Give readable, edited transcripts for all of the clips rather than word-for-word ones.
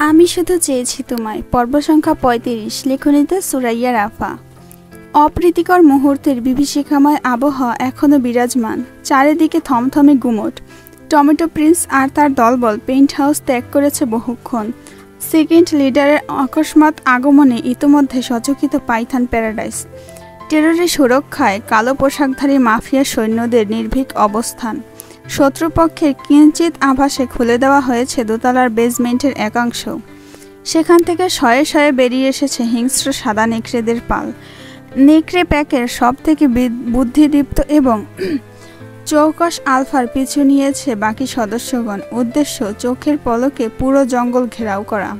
আমি শুধু চেয়েছি তোমায়। পর্ব সংখ্যা ৩৫, লেখনীতে সুরাইয়া রাফা। অপ্রীতিকর মুহূর্তের বিভীষিকাময় আবহাওয়া এখনও বিরাজমান। চারিদিকে থমথমে গুমট। টমেটো প্রিন্স আর তার দলবল পেইন্ট হাউস ত্যাগ করেছে বহুক্ষণ। সেকেন্ড লিডারের অকস্মাৎ আগমনে ইতোমধ্যে সচকিত পাইথন প্যারাডাইস। টেররের সুরক্ষায় কালো পোশাকধারী মাফিয়া সৈন্যদের নির্ভীক অবস্থান। শত্রুপক্ষের কিঞ্চিত আভাসে খুলে দেওয়া হয়েছে দোতলার বেজমেন্টের একাংশ। সেখান থেকে শয়ে শয়ে বেরিয়ে এসেছে হিংস্র সাদা নেকড়েদের পাল। নেকড়ে প্যাকের সব থেকে বুদ্ধিদীপ্ত এবং চৌকস আলফার পিছু নিয়েছে বাকি সদস্যগণ। উদ্দেশ্য চোখের পলকে পুরো জঙ্গল ঘেরাও করা।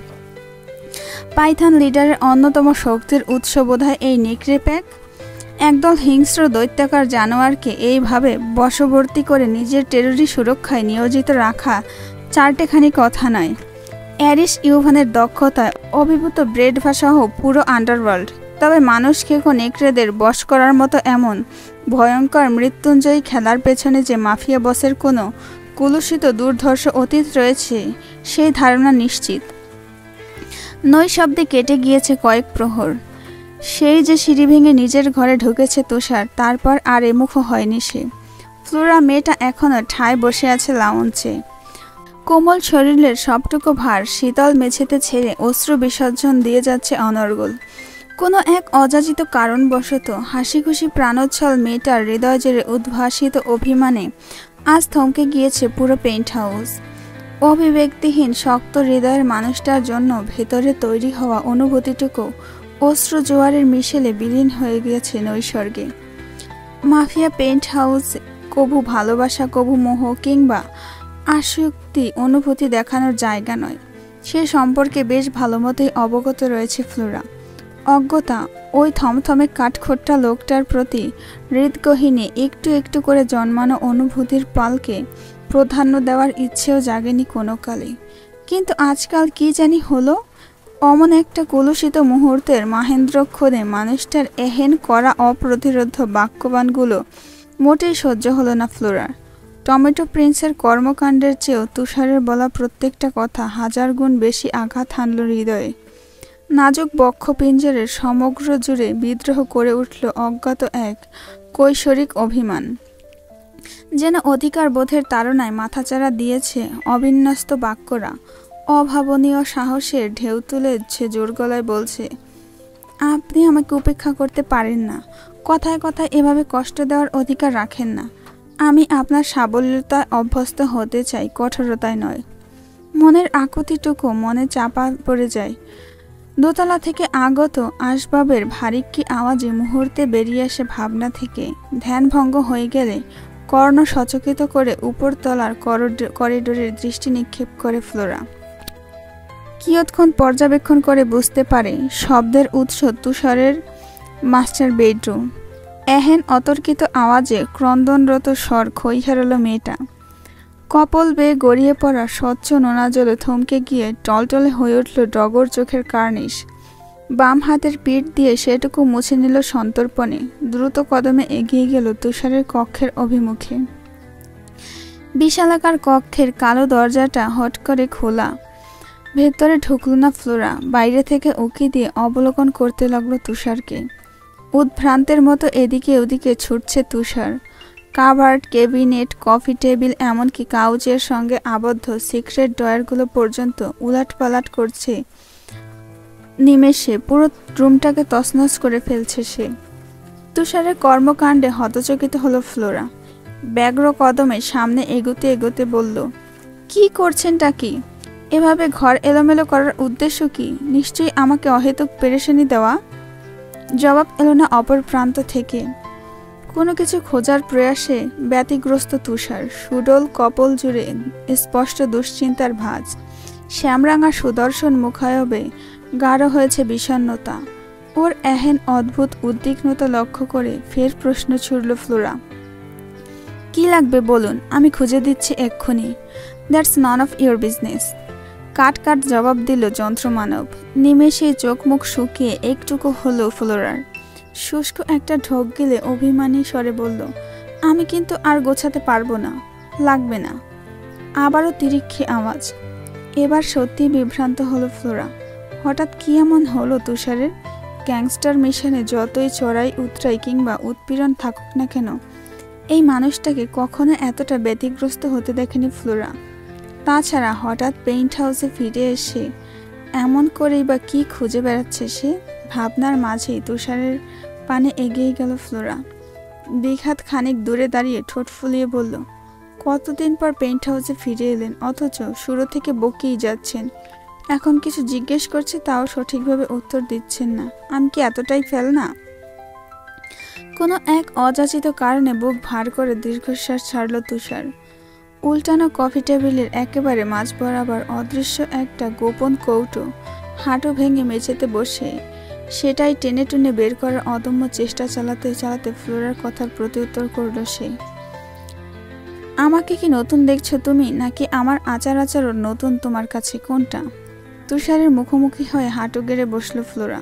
পাইথন লিডারের অন্যতম শক্তির উৎস বোধহয় এই নেকড়ে প্যাক। একদল হিংস্র দৈত্যাকার জানোয়ারকে এইভাবে বশবর্তী করে নিজের টেররি সুরক্ষায় নিয়োজিত রাখা চারটেখানি কথা নয়। অ্যারিস ইউভানের দক্ষতায় অভিভূত ব্রেডভাসহ পুরো আন্ডারওয়ার্ল্ড। তবে মানুষ খেকো নেকড়েদের বশ করার মতো এমন ভয়ঙ্কর মৃত্যুঞ্জয়ী খেলার পেছনে যে মাফিয়া বসের কোনো কুলুষিত দুর্ধর্ষ অতীত রয়েছে সেই ধারণা নিশ্চিত। নৈশব্দে কেটে গিয়েছে কয়েক প্রহর। সেই যে সিঁড়ি ভেঙে নিজের ঘরে ঢুকেছে তুষার, তারপর আর এমুখো হয়নি সে। ফ্লোরা মেয়েটা এখনও ঠায় বসে আছে লাউঞ্চে। কোমল শরীরের সবটুকু ভার শীতল মেঝেতে ছেড়ে অশ্রু বিসর্জন দিয়ে যাচ্ছে অনর্গল। কোনো এক অযাচিত কারণবশত হাসিখুশি প্রাণোচ্ছল মেয়েটার হৃদয় জেরে উদ্ভাসিত অভিমানে আজ থমকে গিয়েছে পুরো পেইন্ট হাউস। অভিব্যক্তিহীন শক্ত হৃদয়ের মানুষটার জন্য ভেতরে তৈরি হওয়া অনুভূতিটুকু অশ্রু জোয়ারের মিশেলে বিলীন হয়ে গিয়েছে নৈসর্গে। মাফিয়া পেইন্ট হাউস কবু ভালোবাসা, কবু মোহ কিংবা আসক্তি অনুভূতি দেখানোর জায়গা নয়। সে সম্পর্কে বেশ ভালো মতোই অবগত রয়েছে ফ্লোরা। অজ্ঞতা ওই থমথমে কাঠখোট্টা লোকটার প্রতি হৃদগহীনে একটু একটু করে জন্মানো অনুভূতির পালকে প্রাধান্য দেওয়ার ইচ্ছেও জাগেনি কোনো কালে। কিন্তু আজকাল কি জানি হলো, অমন একটা কলুষিত মুহূর্তের মাহেন্দ্রক্ষণে মানুষটার এহেন করা অপ্রতিরোধ্য বাক্যবাণগুলো মোটেই সহ্য হলো না ফ্লোরার। টমেটো প্রিন্সের কর্মকাণ্ডের চেয়েও তুষারের বলা প্রত্যেকটা কথা হাজার গুণ বেশি আঘাত হানল হৃদয়ে। নাজুক বক্ষপিঞ্জরের সমগ্র জুড়ে বিদ্রোহ করে উঠল অজ্ঞাত এক কৈশোরিক অভিমান। যেন অধিকার বোধের তাড়নায় মাথাচাড়া দিয়েছে অবিন্যস্ত বাক্যরা। অভাবনীয় সাহসের ঢেউ তুলেছে জোর গলায় বলছে, আপনি আমাকে উপেক্ষা করতে পারেন না। কথায় কথায় এভাবে কষ্ট দেওয়ার অধিকার রাখেন না। আমি আপনার সাবল্যতায় অভ্যস্ত হতে চাই, কঠোরতায় নয়। মনের আকুতিটুকু মনে চাপা পড়ে যায়। দোতলা থেকে আগত আসবাবের ভারিক্কি আওয়াজে মুহূর্তে বেরিয়ে আসে ভাবনা থেকে। ধ্যানভঙ্গ হয়ে গেলে কর্ণ সচকিত করে উপরতলার করিডোরের দৃষ্টি নিক্ষেপ করে ফ্লোরা। কিয়ৎক্ষণ পর্যবেক্ষণ করে বুঝতে পারে শব্দের উৎস তুষারের মাস্টার বেডরুম। এহেন অতর্কিত আওয়াজে ক্রন্দনরত স্বর খই হারালো মেয়েটা। কপল বেয়ে গড়িয়ে পড়া স্বচ্ছ নোনা জলে থমকে গিয়ে টলটলে হয়ে উঠল ডগর চোখের কার্নিশ। বাম হাতের পিঠ দিয়ে সেটুকু মুছে নিল সন্তর্পণে। দ্রুত কদমে এগিয়ে গেল তুষারের কক্ষের অভিমুখে। বিশালাকার কক্ষের কালো দরজাটা হট করে খোলা। ভেতরে ঢুকল না ফ্লোরা। বাইরে থেকে উকি দিয়ে অবলোকন করতে লাগলো তুষারকে। উদ্ভ্রান্তের মতো এদিকে ওদিকে ছুটছে তুষার। কাভার্ড, ক্যাবিনেট, কফি টেবিল, এমনকি কাউচের সঙ্গে আবদ্ধ সিক্রেট ড্রয়ারগুলো পর্যন্ত উলাটপালাট করছে। নিমেষে পুরো রুমটাকে তছনছ করে ফেলছে সে। তুষারের কর্মকাণ্ডে হতচকিত হলো ফ্লোরা। ব্যগ্র কদমে সামনে এগোতে এগোতে বলল, কি করছেনটা কি? এভাবে ঘর এলোমেলো করার উদ্দেশ্য কি? নিশ্চয়ই আমাকে অহেতুক পেরেশানি দেওয়া। জবাব এলো না অপর প্রান্ত থেকে। কোনো কিছু খোঁজার প্রয়াসে ব্যতিগ্রস্ত তুষার। সুডোল কপল জুড়ে স্পষ্ট দুশ্চিন্তার ভাঁজ। শ্যামরাঙা সুদর্শন মুখায়বে গাঢ় হয়েছে বিষণ্ণতা। ওর এহেন অদ্ভুত উদ্বিগ্নতা লক্ষ্য করে ফের প্রশ্ন ছুড়ল ফ্লোরা, কি লাগবে বলুন, আমি খুঁজে দিচ্ছি এক্ষুনি। That's none of your business. Cut cut জবাব দিল যন্ত্রমানব। নিমেষে চোখ মুখ শুকিয়ে একটুকু হলো ফ্লোরার। শুষ্ক একটা ঢোক গেলে অভিমানী স্বরে বলল, আমি কিন্তু আর গোছাতে পারবো না। লাগবে না। আবারও তিরিক্ষি আওয়াজ। এবার সত্যি বিভ্রান্ত হলো ফ্লোরা। হঠাৎ কি এমন হলো তুষারের? গ্যাংস্টার মিশনে যতই চড়াই উতরাই কিংবা উৎপীড়ন থাকুক না কেন, এই মানুষটাকে কখনো এতটা ব্যতিগ্রস্ত হতে দেখেনি ফ্লোরা। তাছাড়া হঠাৎ পেইন্ট হাউসে ফিরে এসে এমন করেই বা কি খুঁজে বেড়াচ্ছে সে? ভাবনার মাঝেই তুষারের পানে এগিয়ে গেল ফ্লোরা। বিঘাত খানিক দূরে দাঁড়িয়ে ঠোঁট ফুলিয়ে বলল, কতদিন পর পেইন্ট হাউসে ফিরে এলেন, অথচ শুরু থেকে বকেই যাচ্ছেন। এখন কিছু জিজ্ঞেস করছি তাও সঠিকভাবে উত্তর দিচ্ছেন না। আমি কি এতটাই ফেল না? কোনো এক অযাচিত কারণে বুক ভার করে দীর্ঘশ্বাস ছাড়ল তুষার। উল্টানো কফি টেবিলের একেবারে মাঝ বরাবর অদৃশ্য একটা গোপন কৌটো হাঁটু ভেঙে মেঝেতে বসে সেটাই টেনে টুনে বের করার অদম্য চেষ্টা চালাতে চালাতে ফ্লোরার কথার প্রত্যুত্তর করল সে। আমাকে কি নতুন দেখছো তুমি, নাকি আমার আচার আচরণ নতুন তোমার কাছে, কোনটা? তুষারের মুখোমুখি হয়ে হাঁটু গেড়ে বসল ফ্লোরা।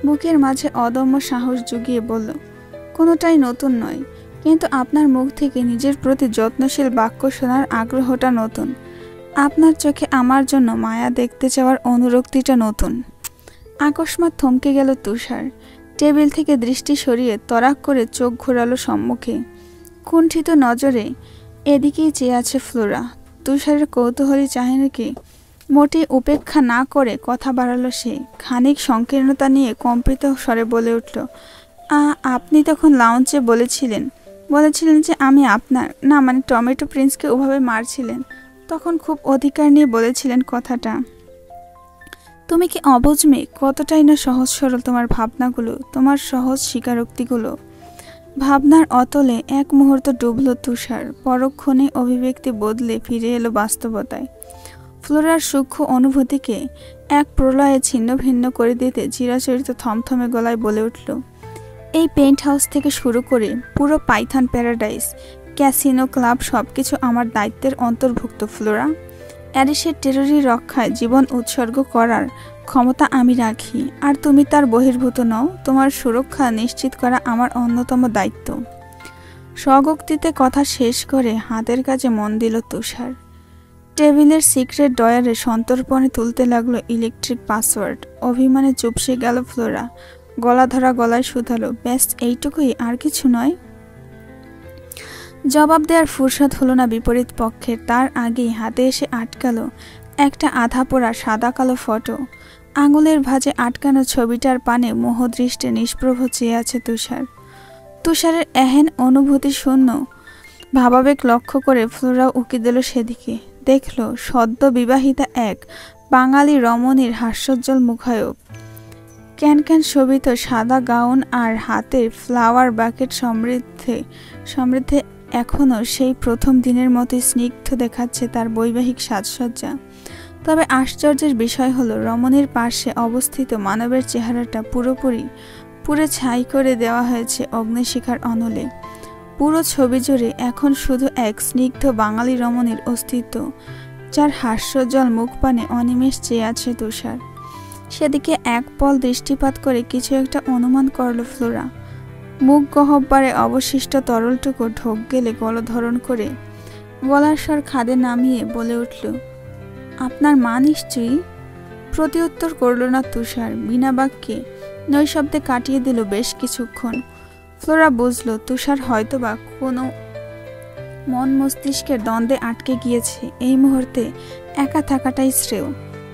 বুকের মাঝে অদম্য সাহস জুগিয়ে বলল, কোনোটাই নতুন নয়, কিন্তু আপনার মুখ থেকে নিজের প্রতি যত্নশীল বাক্য শোনার আগ্রহটা নতুন। আপনার চোখে আমার জন্য মায়া দেখতে চাওয়ার অনুরক্তিটা নতুন। আকস্মাৎ থমকে গেল তুষার। টেবিল থেকে দৃষ্টি সরিয়ে তরাক করে চোখ ঘোরালো সম্মুখে। কুণ্ঠিত নজরে এদিকেই চেয়ে আছে ফ্লোরা। তুষারের কৌতূহলী চাহনিকে মোটেই উপেক্ষা না করে কথা বাড়ালো সে। খানিক সংকীর্ণতা নিয়ে কম্পিত স্বরে বলে উঠল, আপনি তখন লাউঞ্জে বলেছিলেন যে আমি আপনার, না মানে টমেটো প্রিন্সকে ওভাবে মারছিলেন, তখন খুব অধিকার নিয়ে বলেছিলেন কথাটা। তুমি কি অবুঝ মেয়ে? কতটাই না সহজ সরল তোমার ভাবনাগুলো, তোমার সহজ স্বীকারোক্তিগুলো। ভাবনার অতলে এক মুহূর্ত ডুবল তুষার। পরক্ষণে অভিব্যক্তি বদলে ফিরে এলো বাস্তবতায়। ফ্লোরার সূক্ষ্ম অনুভূতিকে এক প্রলয়ে ছিন্ন ভিন্ন করে দিতে চিরাচরিত থমথমে গলায় বলে উঠল, এই পেইন্ট হাউস থেকে শুরু করে পুরো পাইথন প্যারাডাইস, ক্যাসিনো, ক্লাব সবকিছু আমার দায়িত্বের অন্তর্ভুক্ত ফ্লোরা। অ্যারিসের টেররি রক্ষায় জীবন উৎসর্গ করার ক্ষমতা আমি রাখি, আর তুমি তার বহির্ভূত নও। তোমার সুরক্ষা নিশ্চিত করা আমার অন্যতম দায়িত্ব। স্বগোক্তিতে কথা শেষ করে হাতের কাজে মন দিল তুষার। টেবিলের সিক্রেট ডয়ারে সন্তর্পণে তুলতে লাগলো ইলেকট্রিক পাসওয়ার্ড। অভিমানে চুপসে গেল ফ্লোরা। গলা ধরা গলায় শুধালো, ব্যাস এইটুকুই, আর কিছু নয়? জবাব দেওয়ার ফুরসত হলো না বিপরীত পক্ষের। তার আগেই হাতে এসে আটকালো একটা আধা পোড়া সাদা কালো ফটো। আঙুলের ভাঁজে আটকানো ছবিটার পানে মোহদৃষ্টে নিষ্প্রভ চেয়ে আছে তুষার। তুষারের এহেন অনুভূতি শূন্য ভাবাবেগ লক্ষ্য করে ফ্লোরা উকি দিল সেদিকে। দেখল সদ্য বিবাহিতা এক বাঙালি রমণীর হাস্যোজ্জ্বল মুখায়ব। ক্যান শোভিত সাদা গাউন আর হাতের ফ্লাওয়ার বাকেট সমৃদ্ধে এখনও সেই প্রথম দিনের মতোই স্নিগ্ধ দেখাচ্ছে তার বৈবাহিক সাজসজ্জা। তবে আশ্চর্যের বিষয় হলো, রমণীর পাশে অবস্থিত মানবের চেহারাটা পুরো ছাই করে দেওয়া হয়েছে অগ্নিশিখার অনলে। পুরো ছবি জুড়ে এখন শুধু এক স্নিগ্ধ বাঙালি রমণীর অস্তিত্ব, যার হাস্যোজ্জ্বল মুখপানে অনিমেষ চেয়ে আছে তুষার। সেদিকে এক পল দৃষ্টিপাত করে কিছু একটা অনুমান করল ফ্লোরা। মুখ গহ্বরে অবশিষ্ট তরলটুকু ঢোক গেলে গলধরণ করে গলার স্বর খাদে নামিয়ে বলে উঠল, আপনার মা নিশ্চয়ই? প্রতিউত্তর করল না তুষার। বিনা বাক্যে নৈশব্দে কাটিয়ে দিল বেশ কিছুক্ষণ। ফ্লোরা বুঝল তুষার হয়তোবা কোনো মন মস্তিষ্কের দ্বন্দ্বে আটকে গিয়েছে। এই মুহূর্তে একা থাকাটাই শ্রেয়।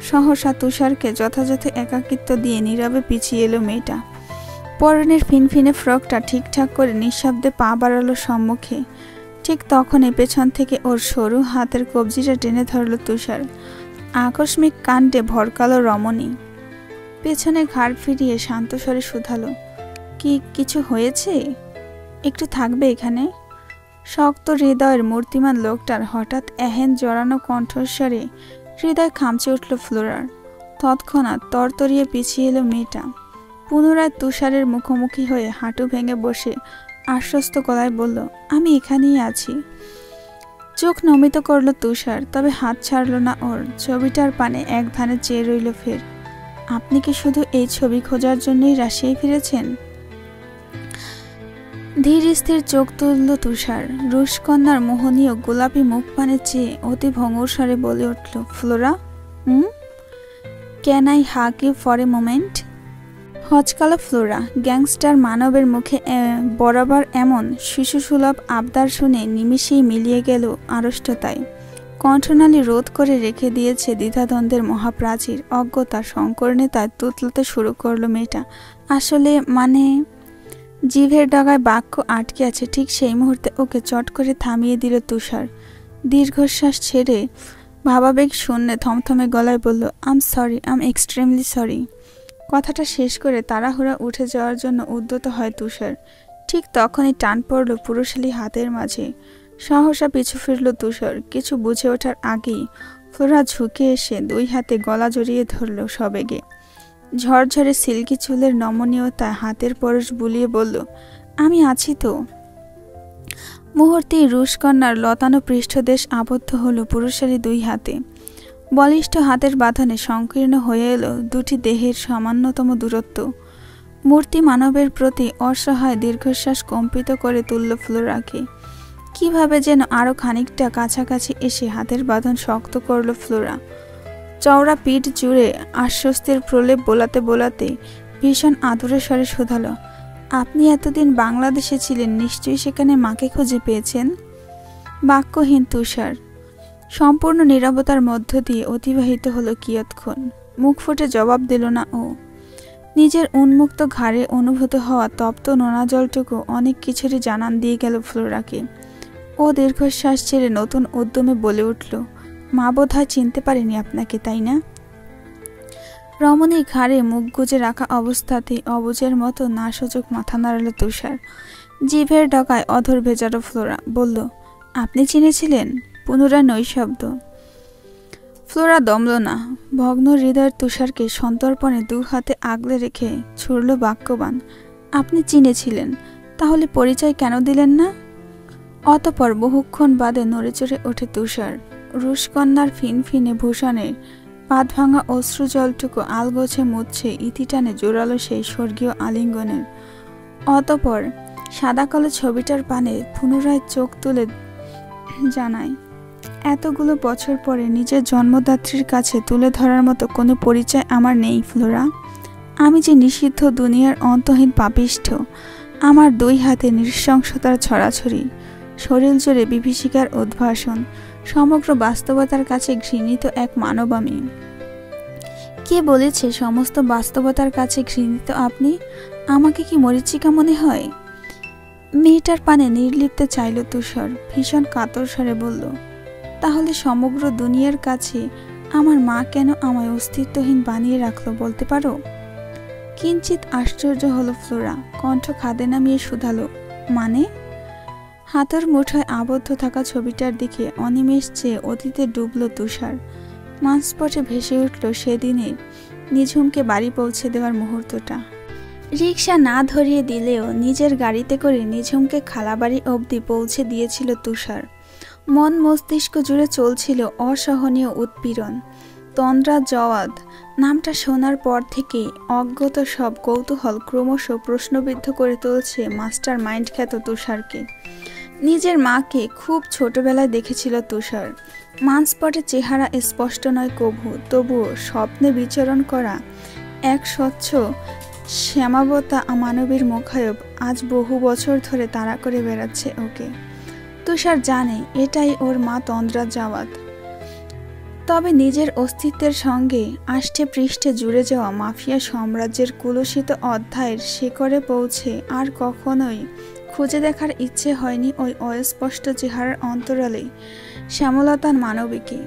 সহসা তুষারকে যথাযথ একাকিত্ব দিয়ে নীরবে পিছিয়ে এলো মেয়েটা। পরনের ফিনফিনে ফ্রকটা ঠিকঠাক করে নিঃশব্দে পা বাড়ালো সম্মুখে। ঠিক তখনই পেছন থেকে ওর সরু হাতের কবজিটা টেনে ধরল তুষার। আকস্মিক কাণ্ডে ভরকালো রমণী। পেছনে ঘাড় ফিরিয়ে শান্ত স্বরে শুধালো, কিছু হয়েছে? একটু থাকবে এখানে? শক্ত হৃদয়ের মূর্তিমান লোকটার হঠাৎ এহেন জড়ানো কণ্ঠস্বরে হৃদয় খামচে উঠল ফ্লোরার। তৎক্ষণাৎ তরতরিয়ে পিছিয়ে এলো মেয়েটা। পুনরায় তুষারের মুখোমুখি হয়ে হাঁটু ভেঙে বসে আশ্বস্ত গলায় বলল, আমি এখানেই আছি। চোখ নমিত করল তুষার, তবে হাত ছাড়ল না ওর। ছবিটার পানে এক ধ্যানে চেয়ে রইল ফের। আপনি কি শুধু এই ছবি খোঁজার জন্যই রাশিয়ায় ফিরেছেন? ধীর স্থির চোখ তুলল তুষার। রুশকন্যার মোহনীয় গোলাপি মুখ পানে চেয়ে অতি ভঙ্গুর স্বরে বলে উঠল, Flora, can I hug you for a moment? হচকালো ফ্লোরা। গ্যাংস্টার মানবের মুখে বরাবর এমন শিশুসুলভ আবদার শুনে নিমিষেই মিলিয়ে গেল আড়ষ্টতায়। কণ্ঠনালী রোধ করে রেখে দিয়েছে দ্বিধাদ্বন্দ্বের মহাপ্রাচীর। অজ্ঞতার সংকরণে তার তুতলাতে শুরু করলো মেয়েটা। আসলে মানে, জিভের ডগায় বাক্য আটকে আছে। ঠিক সেই মুহূর্তে ওকে চট করে থামিয়ে দিল তুষার। দীর্ঘশ্বাস ছেড়ে ভাবাবেগ শূন্যে থমথমে গলায় বলল, আম সরি, আম এক্সট্রিমলি সরি। কথাটা শেষ করে তাড়াহুড়া উঠে যাওয়ার জন্য উদ্যত হয় তুষার। ঠিক তখনই টান পড়ল পুরুষালী হাতের মাঝে। সহসা পিছু ফিরল তুষার। কিছু বুঝে ওঠার আগেই ফ্লোরা ঝুঁকে এসে দুই হাতে গলা জড়িয়ে ধরল সবেগে। ঝরঝরে সিল্কি চুলের নমনীয়তা হাতের পরশ বুলিয়ে বলল, আমি আছি তো। মুহূর্তেই রুশকন্যার লতানো পৃষ্ঠদেশ আবদ্ধ হলো পুরুষালী দুই হাতে। বলিষ্ঠ হাতের বাঁধনে সংকীর্ণ হয়ে এলো দুটি দেহের সামান্যতম দূরত্ব। মূর্তি মানবের প্রতি অসহায় দীর্ঘশ্বাস কম্পিত করে তুলল ফ্লোরাকে। কিভাবে যেন আরো খানিকটা কাছাকাছি এসে হাতের বাঁধন শক্ত করল ফ্লোরা। চওড়া পিঠ জুড়ে আশ্বস্তির প্রলেপ বোলাতে বোলাতে ভীষণ আদুরে স্বরে শোধালো, আপনি এতদিন বাংলাদেশে ছিলেন, নিশ্চয়ই সেখানে মাকে খুঁজে পেয়েছেন? বাক্যহীন তুষার। সম্পূর্ণ নীরবতার মধ্য দিয়ে অতিবাহিত হলো কিয়ৎক্ষণ। মুখ ফুটে জবাব দিল না ও। নিজের উন্মুক্ত ঘাড়ে অনুভূত হওয়া তপ্ত নোনা জলটুকু অনেক কিছুরই জানান দিয়ে গেল ফ্লোরাকে। ও দীর্ঘশ্বাস ছেড়ে নতুন উদ্যমে বলে উঠল, মা বোধহয় চিনতে পারেনি আপনাকে, তাই না? রমণীর ঘাড়ে মুখ গুজে রাখা অবস্থাতেই অবুজের মতো না সূচক মাথা নাড়াল তুষার। জিভের ডগায় অধর ভেজালো ফ্লোরা। বলল, আপনি চিনেছিলেন? পুনরায় নৈশব্দ। ফ্লোরা দমল না। ভগ্ন হৃদয়ের তুষারকে সন্তর্পণে দু হাতে আগলে রেখে ছুড়ল বাক্যবান, আপনি চিনেছিলেন, তাহলে পরিচয় কেন দিলেন না? অতঃপর বহুক্ষণ বাদে নড়েচড়ে ওঠে তুষার। রুশকন্যার ফিনফিনে ভূষণের পাত ভাঙা অশ্রুজলটুকু আলগোছে মুচ্ছে ইতিটানে জোরালো সেই স্বর্গীয় আলিঙ্গনের। অতঃপর সাদা কালো ছবিটার পানে পুনরায় চোখ তুলে জানায়, এতগুলো বছর পরে নিজের জন্মদাত্রীর কাছে তুলে ধরার মতো কোনো পরিচয় আমার নেই ফ্লোরা। আমি যে নিষিদ্ধ দুনিয়ার অন্তহীন পাপিষ্ঠ। আমার দুই হাতে নৃশংসতার ছড়াছড়ি, শরীর জুড়ে বিভীষিকার উদ্ভাসন, সমগ্র বাস্তবতার কাছে ঘৃণিত এক মানব আমি। কে বলেছে সমস্ত বাস্তবতার কাছে ঘৃণিত আপনি? আমাকে কি মরীচিকা মনে হয়? মেয়েটার পানে নির্লিপ্তে চাইল তুষার। ভীষণ কাতর স্বরে বলল, তাহলে সমগ্র দুনিয়ার কাছে আমার মা কেন আমায় অস্তিত্বহীন বানিয়ে রাখলো বলতে পারো? কিঞ্চিত আশ্চর্য হলো ফ্লোরা। কণ্ঠ খাদে নামিয়ে শুধালো, মানে? হাতের মুঠোয় আবদ্ধ থাকা ছবিটার দিকে অনিমেষ চেয়ে অতীতে ডুবল তুষার। মাঝপথে ভেসে উঠল সেদিনে নিঝুমকে বাড়ি পৌঁছে দেওয়ার মুহূর্তটা। রিকশা না ধরিয়ে দিলেও নিজের গাড়িতে করে নিঝুমকে খালাবাড়ি অবধি পৌঁছে দিয়েছিল তুষার। মন মস্তিষ্ক জুড়ে চলছিল অসহনীয় উৎপীড়ন। তন্দ্রা জওয়াদ নামটা শোনার পর থেকেই অজ্ঞত সব কৌতূহল ক্রমশ প্রশ্নবিদ্ধ করে তুলছে মাস্টার মাইন্ড খ্যাত তুষারকে। নিজের মাকে খুব ছোটবেলায় দেখেছিল তুষার। মানস্পটে চেহারা স্পষ্ট নয় কভু, তবুও স্বপ্নে বিচরণ করা এক স্বচ্ছ শ্যামাবতা মানবীর মুখায়ব আজ বহু বছর ধরে তাড়া করে বেড়াচ্ছে ওকে। তুষার জানে এটাই ওর মা তন্দ্রা জাওয়াদ। তবে নিজের অস্তিত্বের সঙ্গে আষ্টে পৃষ্ঠে জুড়ে যাওয়া মাফিয়া সাম্রাজ্যের কুলসিত অধ্যায়ের শিখরে পৌঁছে আর কখনোই খুঁজে দেখার ইচ্ছে হয়নি ওই অস্পষ্ট চেহারার অন্তরালে শ্যামলতার মানবীকে।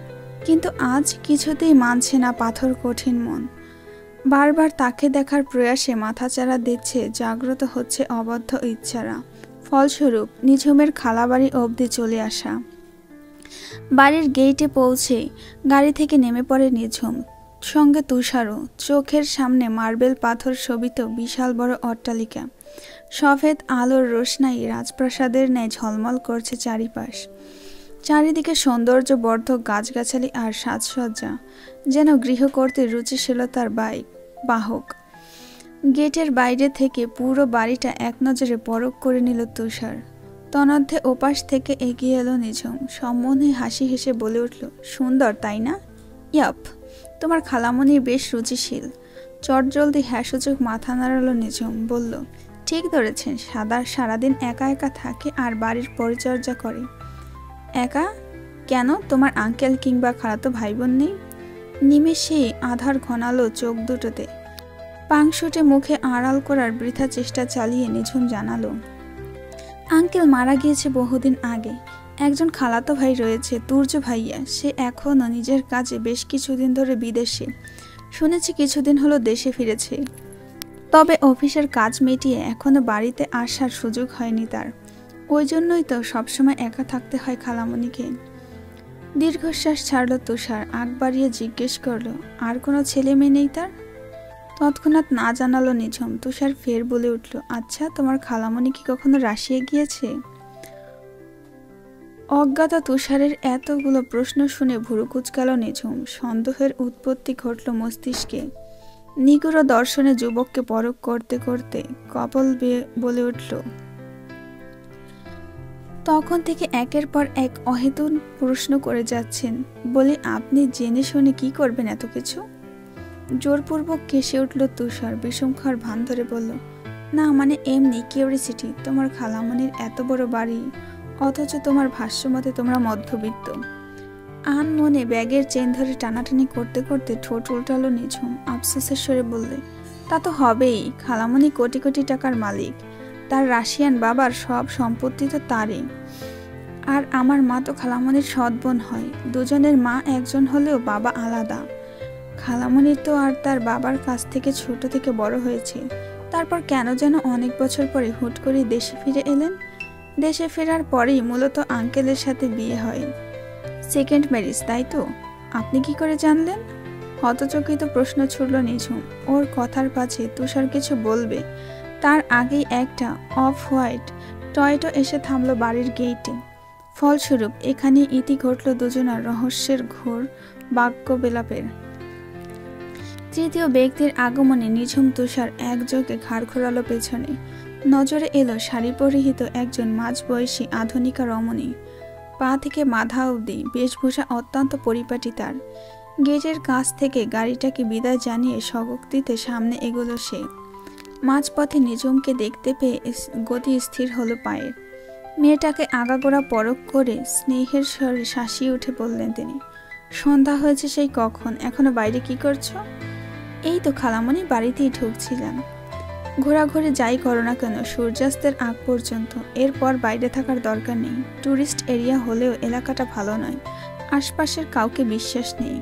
কিন্তু আজ কিছুতেই মানছে না পাথর কঠিন মন। বারবার তাকে দেখার প্রয়াসে মাথাচাড়া দিচ্ছে, জাগ্রত হচ্ছে অবদ্ধ ইচ্ছারা। ফলস্বরূপ নিঝুমের খালাবাড়ি অবধি চলে আসা। বাড়ির গেইটে পৌঁছে গাড়ি থেকে নেমে পড়ে নিঝুম, সঙ্গে তুষারও। চোখের সামনে মার্বেল পাথর শোভিত বিশাল বড় অট্টালিকা। সফেদ আলোর রোশনাই রাজপ্রাসাদের ন্যায় ঝলমল করছে চারিপাশ। চারিদিকে সৌন্দর্য বর্ধক গাছগাছালি আর সাজসজ্জা, যেন গৃহকর্ত্রীর রুচিশীলতার বাহক। গেটের বাইরে থেকে পুরো বাড়িটা এক নজরে পরখ করে নিল তুষার। তন্মধ্যে ওপাশ থেকে এগিয়ে এলো নিঝুম। সম্মোহনে হাসি হেসে বলে উঠল, সুন্দর তাই না? ইয়াপ, তোমার খালামণি বেশ রুচিশীল। চটজলদি হ্যাঁ-সূচক মাথা নাড়ালো নিঝুম। বলল, ঠিক ধরেছেন, সারাদিন একা একা থাকে আর বাড়ির পরিচর্যা করে। একা কেন? তোমার আঙ্কেল কিংবা খালাতো ভাই বোন নেই? নিমেষেই আধার ঘনালো চোখ দুটোতে। পাংশুটে মুখে আড়াল করার বৃথা চেষ্টা চালিয়ে নিঝুম জানালো, আঙ্কেল মারা গিয়েছে বহুদিন আগে। একজন খালাতো ভাই রয়েছে, তুর্য ভাইয়া। সে এখনও নিজের কাজে বেশ কিছুদিন ধরে বিদেশে। শুনেছি কিছুদিন হলো দেশে ফিরেছে, তবে অফিসের কাজ মিটিয়ে এখনো বাড়িতে আসার সুযোগ হয়নি তার। ওই জন্যই তো সবসময় একা থাকতে হয় খালামণিকে। দীর্ঘশ্বাস ছাড়ল তুষার। আগ বাড়িয়ে জিজ্ঞেস করলো, আর কোনো ছেলে মেয়ে নেই তার? তৎক্ষণাৎ না জানালো নিঝুম। তুষার ফের বলে উঠল, আচ্ছা, তোমার খালামণি কি কখনো রাশিয়া গিয়েছে? অজ্ঞাত তুষারের এতগুলো প্রশ্ন শুনে ভুরু কুঁচকাল নিঝুম। সন্দেহের উৎপত্তি ঘটল মস্তিষ্কে। নিগুড় দর্শনে যুবককে পরখ করতে করতে কপল বলে উঠল, তখন থেকে একের পর এক অহেতুন প্রশ্ন করে যাচ্ছেন। বলে, আপনি জেনে শুনে কি করবেন এত কিছু? জোরপূর্বক কেসে উঠল তুষার। বিষমখার ভান ধরে বলল, না মানে এমনি কিউরিসিটি। তোমার খালামণির এত বড় বাড়ি, অথচ তোমার ভাষ্যমতে তোমরা মধ্যবিত্ত। আন মনে ব্যাগের চেন ধরে টানাটানি করতে করতে ঠোঁট উল্টালো নিঝুম। আফসোসের স্বরে বললে, তা তো হবেই। খালামণি কোটি কোটি টাকার মালিক। তার রাশিয়ান বাবার সব সম্পত্তি তো তারই। আর আমার মা তো খালামণির সৎ বোন হয়। দুজনের মা একজন হলেও বাবা আলাদা। খালামণি তো আর তার বাবার কাছ থেকে ছোট থেকে বড় হয়েছে। তারপর কেন যেন অনেক বছর পরে হুট করে দেশে ফিরে এলেন। দেশে ফেরার পরেই মূলত আঙ্কেলের সাথে বিয়ে হয়। সেকেন্ড ম্যারেজ, তাই তো? আপনি কি করে জানলেন? হতচকিত প্রশ্ন ছুড়ল নিঝুম। ওর কথার পাছে তুষার কিছু বলবে, তার আগেই একটা অফ হোয়াইট টয়টো এসে থামল বাড়ির গেইটে। ফলস্বরূপ এখানে ইতি ঘটল দুজনার রহস্যের ঘোর বাক্য বিলাপের। তৃতীয় ব্যক্তির আগমনে নিঝুম তুষার একযোগে ঘাড় ঘোরালো পেছনে। নজরে এলো শাড়ি পরিহিত একজন মাঝবয়সী আধুনিকা রমণী। পা থেকে মাথা অবধি বেশভূষা অত্যন্ত পরিপাটি তার। গেটের কাছ থেকে গাড়িটাকে বিদায় জানিয়ে স্বগতিতে সামনে এগোলো সে। মাঝপথে নিঝুমকে দেখতে পেয়ে গতি স্থির হলো পায়ের। মেয়েটাকে আগাগোড়া পরখ করে স্নেহের স্বরে শাসিয়ে উঠে বললেন তিনি, সন্ধ্যা হয়েছে সেই কখন, এখনো বাইরে কি করছো? এই তো খালামণি, বাড়িতেই ঢুকছিলাম। ঘোরাঘুরি যাই করো না কেন সূর্যাস্তের আগ পর্যন্ত, এরপর বাইরে থাকার দরকার নেই। ট্যুরিস্ট এরিয়া হলেও এলাকাটা ভালো নয়। আশপাশের কাউকে বিশ্বাস নেই।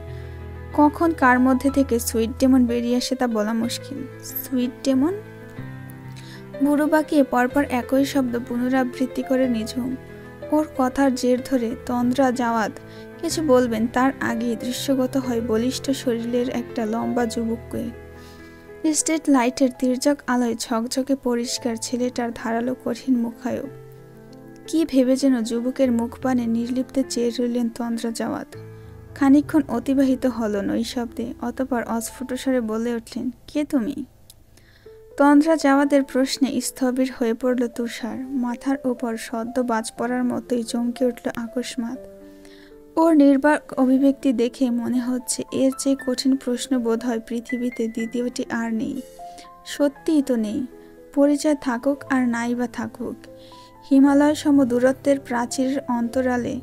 কখন কার মধ্যে থেকে সুইট ডেমন বেরিয়ে আসে তা বলা মুশকিল। Sweet demon? বুড়ো বাঁকিয়ে পরপর একই শব্দ পুনরাবৃত্তি করে নিঝুম। ওর কথার জের ধরে তন্দ্রা জাওয়াদ কিছু বলবেন তার আগে দৃশ্যগত হয় বলিষ্ঠ শরীরের একটা লম্বা যুবককে। স্ট্রিট লাইটের তির্যক আলোয় ঝকঝকে পরিষ্কার ছেলেটার ধারালো কঠিন মুখায়ব। কি ভেবে যেন যুবকের মুখ পানে নির্লিপ্তে চেয়ে রইলেন তন্দ্রা জাওয়াদ। খানিকক্ষণ অতিবাহিত হল নৈশব্দে। অতঃপর অস্ফুটস্বরে বলে উঠলেন, কে তুমি? তন্দ্রা জাওয়াদের প্রশ্নে স্থবির হয়ে পড়ল তুষার। মাথার ওপর সদ্য বাজ পড়ার মতোই চমকে উঠল আকস্মাৎ। ওর নির্বাক অভিব্যক্তি দেখে মনে হচ্ছে এর চেয়ে কঠিন প্রশ্ন বোধ হয় পৃথিবীতে দ্বিতীয়টি আর নেই। সত্যিই তো নেই। পরিচয় থাকুক আর নাই বা থাকুক, হিমালয় সম দূরত্বের প্রাচীরের অন্তরালে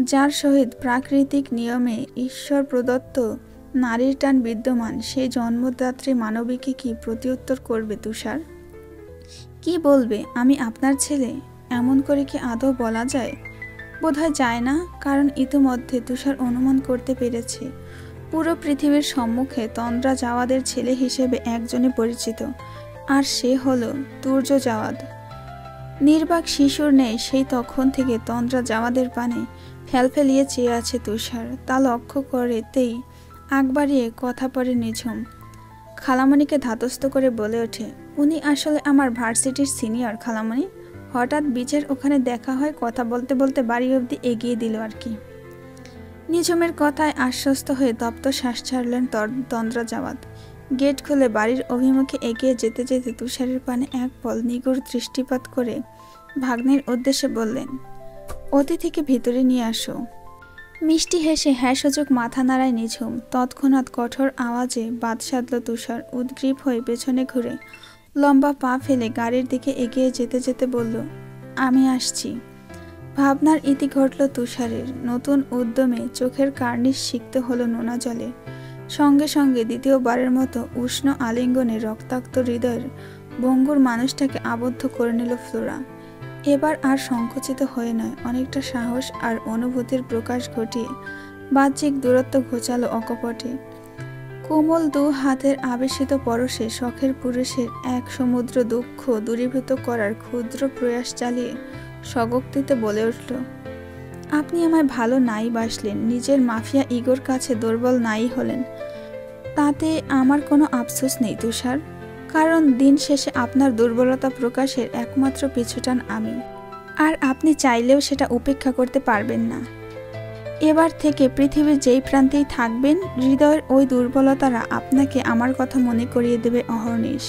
যার সহিত প্রাকৃতিক নিয়মে ঈশ্বর প্রদত্ত নারীর টান বিদ্যমান, সেই জন্মদাত্রী মানবীকে কি প্রত্যুত্তর করবে তুষার? কি বলবে, আমি আপনার ছেলে? এমন করে কি আদৌ বলা যায়? বোধহয় যায় না, কারণ ইতিমধ্যে তুষার অনুমান করতে পেরেছে পুরো পৃথিবীর সম্মুখে তন্দ্রা জাওয়াদের ছেলে হিসেবে একজনই পরিচিত, আর সে হলো তুর্য জাওয়াদ। নির্বাক শিশুর নেই সেই তখন থেকে তন্দ্রা জাওয়াদের পানে ফেলফেলিয়ে চেয়ে আছে তুষার। তা লক্ষ্য করেতেই আগ বাড়িয়ে কথা পড়ে নিঝুম। খালামণিকে ধাতস্থ করে বলে ওঠে, উনি আসলে আমার ভার্সিটির সিনিয়র খালামণি। হঠাৎ বিচের ওখানে দেখা হয়, কথা বলতে বলতে বাড়ি অবধি এগিয়ে দিল আর কি। নিঝুমের কথায় আশ্বস্ত হয়ে তপ্ত শ্বাস ছাড়লেন তন্দ্রা জাওয়াদ। গেট খুলে বাড়ির অভিমুখে এগিয়ে যেতে যেতে তুষারের পানে এক পল নিগুড় দৃষ্টিপাত করে ভাগ্নের উদ্দেশ্যে বললেন, অতিথিকে ভিতরে নিয়ে আসো। মিষ্টি হেসে হ্যাঁ সূচক মাথা নাড়ায় নিঝুম। তৎক্ষণাৎ কঠোর আওয়াজে বাদ সাধল তুষার। উদ্গ্রীব হয়ে পেছনে ঘুরে লম্বা পা ফেলে গাড়ির দিকে এগিয়ে যেতে যেতে বলল, আমি আসছি। ভাবনার ইতি ঘটল তুষারের। নতুন উদ্যমে চোখের কার্নিশ সিক্ত হলো নোনা জলে। সঙ্গে সঙ্গে দ্বিতীয়বারের মতো উষ্ণ আলিঙ্গনে রক্তাক্ত হৃদয়ের ভঙ্গুর মানুষটাকে আবদ্ধ করে নিল ফ্লোরা। এবার আর সংকুচিত হয়ে নয়, অনেকটা সাহস আর অনুভূতির প্রকাশ ঘটিয়ে বাহ্যিক দূরত্ব ঘোচালো অকপটে। কোমল দু হাতের আবেশিত পরশে শখের পুরুষের এক সমুদ্র দুঃখ দূরীভূত করার ক্ষুদ্র প্রয়াস চালিয়ে স্বগক্তিতে বলে উঠল, আপনি আমায় ভালো নাই বাসলেন, নিজের মাফিয়া ইগোর কাছে দুর্বল নাই হলেন, তাতে আমার কোনো আফসোস নেই তুষার। কারণ দিন শেষে আপনার দুর্বলতা প্রকাশের একমাত্র পিছুটান আমি, আর আপনি চাইলেও সেটা উপেক্ষা করতে পারবেন না। এবার থেকে পৃথিবীর যেই প্রান্তেই থাকবেন, হৃদয়ের ওই দুর্বলতারা আপনাকে আমার কথা মনে করিয়ে দেবে অহর্নিশ।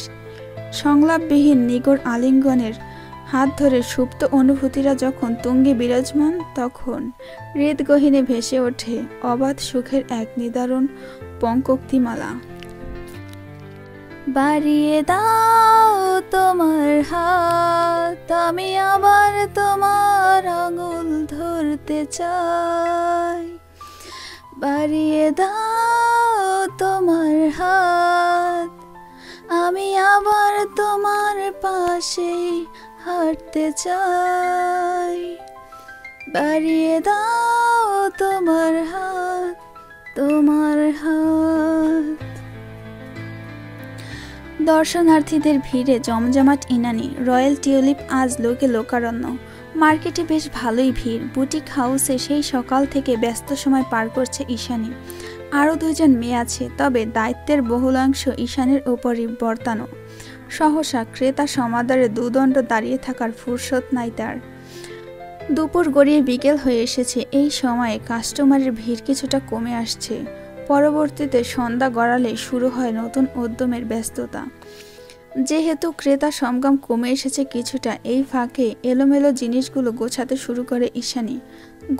সংলাপবিহীন নিগড় আলিঙ্গনের হাত ধরে সুপ্ত অনুভূতিরা যখন তুঙ্গে বিরাজমান, তখন হৃদগহীনে ভেসে ওঠে অবাধ সুখের এক নিদারুণ পঙ্কক্তিমালা। বাড়িয়ে দাও তোমার হাত, আমি আবার তোমার আঙুল ধরতে চাই। বাড়িয়ে দাও তোমার হাত, আমি আবার তোমার পাশে হাঁটতে চাই। বাড়িয়ে দাও তোমার হাত, তোমার হাত। দর্শনার্থীদের ভিড়ে জমজমাট ইনানি। রয়্যাল টিউলিপ আজ লোকে লোকারণ্য। মার্কেটে বেশ ভালোই ভিড়। বুটিক হাউসে সেই সকাল থেকে ব্যস্ত সময় পার করছে ঈশানী। আরও 2 জন মেয়ে আছে, তবে দায়িত্বের বহুলাংশ ঈশানীর উপরই বর্তানো। সহসা ক্রেতা সমাদরে দুদণ্ড দাঁড়িয়ে থাকার ফুরসত নাই তার। দুপুর গড়িয়ে বিকেল হয়ে এসেছে। এই সময়ে কাস্টমারের ভিড় কিছুটা কমে আসছে। পরবর্তীতে সন্ধ্যা গড়ালে শুরু হয় নতুন উদ্যমের ব্যস্ততা। যেহেতু ক্রেতা সমাগম কমে এসেছে কিছুটা, এই ফাঁকে এলোমেলো জিনিসগুলো গোছাতে শুরু করে ঈশানী।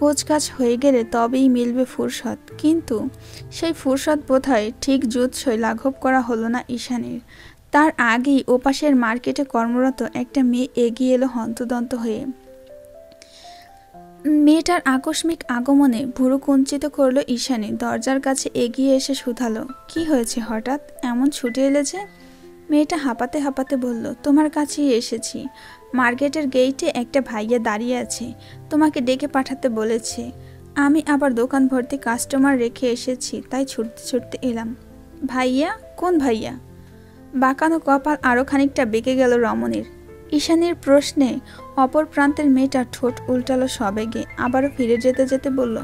গোছগাছ হয়ে গেলে তবেই মিলবে ফুরসত, কিন্তু সেই ফুরসত বোধহয় ঠিক জুৎসই লাঘব করা হলো না ঈশানীর। তার আগেই ওপাশের মার্কেটে কর্মরত একটা মেয়ে এগিয়ে এলো হন্তদন্ত হয়ে। মেয়েটার আকস্মিক আগমনে ভুরু কুঞ্চিত করলো ঈশানী। দরজার কাছে এগিয়ে এসে শুধালো, কি হয়েছে হঠাৎ এমন ছুটে এলে যে? মেয়েটা হাঁপাতে হাঁপাতে বলল, তোমার কাছেই এসেছি। মার্কেটের গেইটে একটা ভাইয়া দাঁড়িয়ে আছে, তোমাকে ডেকে পাঠাতে বলেছে। আমি আবার দোকান ভর্তি কাস্টমার রেখে এসেছি, তাই ছুটতে ছুটতে এলাম। ভাইয়া? কোন ভাইয়া? বাঁকানো কপাল আরও খানিকটা বেঁকে গেল রমণীর। ঈশানীর প্রশ্নে অপর প্রান্তের মেয়েটা ঠোঁট উল্টালো সবেগে। আবারও ফিরে যেতে যেতে বলল,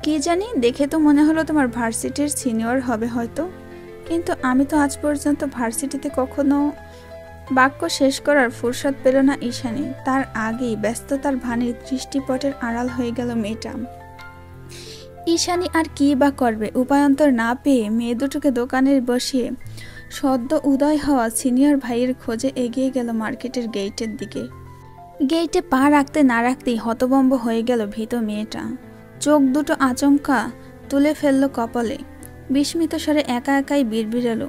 কি জানি, দেখে তো মনে হলো তোমার ভার্সিটির সিনিয়র হবে হয়তো, কিন্তু আমি তো আজ পর্যন্ত ভার্সিটিতে কখনো। বাক্য শেষ করার ফুরসত পেল না ঈশানী। তার আগেই ব্যস্ততার ভানে দৃষ্টিপটের আড়াল হয়ে গেল মেয়েটা। ঈশানী আর কি বা করবে? উপায়ন্তর না পেয়ে মেয়ে দুটোকে দোকানে বসিয়ে সদ্য উদয় হওয়া সিনিয়র ভাইয়ের খোঁজে এগিয়ে গেল মার্কেটের গেইটের দিকে। গেইটে পা রাখতে না রাখতেই হতভম্ব হয়ে গেল ভীত মেয়েটা। চোখ দুটো আচমকা তুলে ফেলল কপালে। বিস্মিত স্বরে একা একাই বিড়বিড়ালো,